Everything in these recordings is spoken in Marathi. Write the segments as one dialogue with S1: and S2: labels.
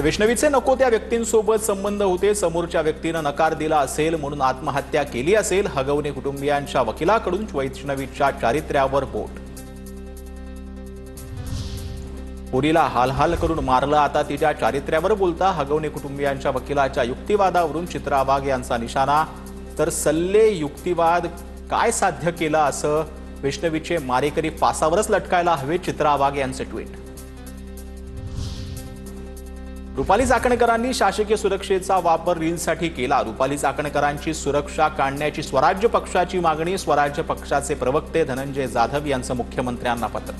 S1: वैष्णवीचे नको त्या व्यक्तींसोबत संबंध होते, समोरच्या व्यक्तीने नकार दिला असेल म्हणून आत्महत्या केली असेल। हगवणे कुटुंबियांच्या वकिलाकडून वैष्णवीच्या चारित्र्यावर बोट। पुरीला हालहाल करून मारलं, आता तिच्या चारित्र्यावर बोलता हगवणे कुटुंबियांच्या वकिलाच्या युक्तिवादावरून चित्रा वाघ यांचा निशाणा। तर सल्ले युक्तिवाद काय साध्य केला असं वैष्णवीचे मारेकरी फासावरच लटकायला हवे, चित्रा वाघ यांचे ट्विट। रुपाली चाकणकरांनी शासकीय सुरक्षेचा वापर रीलसाठी केला। रुपाली चाकणकरांची सुरक्षा काढण्याची स्वराज्य पक्षाची मागणी। स्वराज्य पक्षाचे प्रवक्ते धनंजय जाधव यांचं मुख्यमंत्र्यांना पत्र।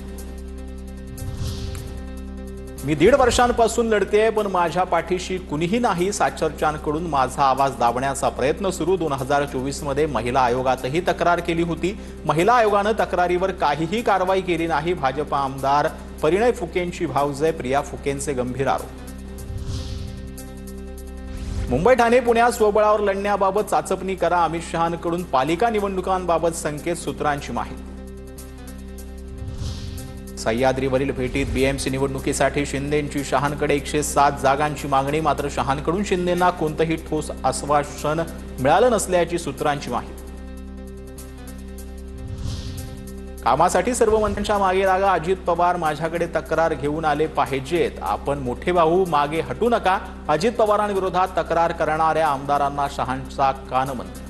S1: मी 1.5 वर्षांपासून लढतेय, पण माझ्या पाठीशी कुणीही नाही। साक्षरच्यांकडून माझा आवाज दाबण्याचा प्रयत्न सुरू। 2024 मध्ये महिला आयोगातही तक्रार केली होती। महिला आयोगाने तक्रारीवर काहीही कारवाई केली नाही। भाजप आमदार परिणय फुकेंची भाऊजय प्रिया फुकेंचे गंभीर आरोप। मुंबई ठाणे पुण्यात स्वबळावर लढण्याबाबत चाचपणी करा। अमित शहांकडून पालिका निवडणुकांबाबत संकेत सूत्रांची माहिती। सह्याद्रीवरील भेटीत बीएमसी निवडणुकीसाठी शिंदेंची शहांकडे 107 जागांची मागणी। मात्र शहांकडून शिंदेंना कोणतेही ठोस आश्वासन मिळालं नसल्याची सूत्रांची माहिती। कामासाठी सर्व मंत्र्यांच्या मागे लागा। अजित पवार माझ्याकडे तक्रार घेऊन आले पाहिजेत। आपण मोठे भाऊ, मागे हटू नका। अजित पवारांविरोधात तक्रार करणाऱ्या आमदारांना शहांचा कानमंत्र।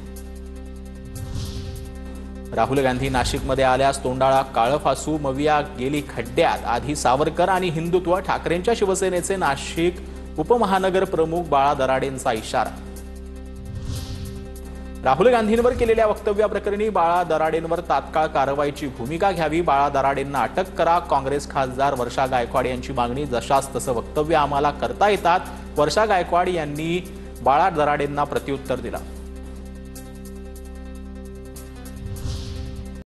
S1: राहुल गांधी नाशिकमध्ये आल्यास तोंडाळा काळं फासू। मविया गेली खड्ड्यात। आधी सावरकर आणि हिंदुत्व। ठाकरेंच्या शिवसेनेचे नाशिक उपमहानगर प्रमुख बाळा दराडेंचा इशारा। राहुल गांधींवर केलेल्या वक्तव्याप्रकरणी बाळा दराडेंवर तात्काळ कारवाईची भूमिका घ्यावी। बाळा दराडेंना अटक करा। काँग्रेस खासदार वर्षा गायकवाड यांची मागणी। जशास तसं वक्तव्य आम्हाला करता येतात। वर्षा गायकवाड यांनी बाळा दराडेंना प्रत्युत्तर दिलं।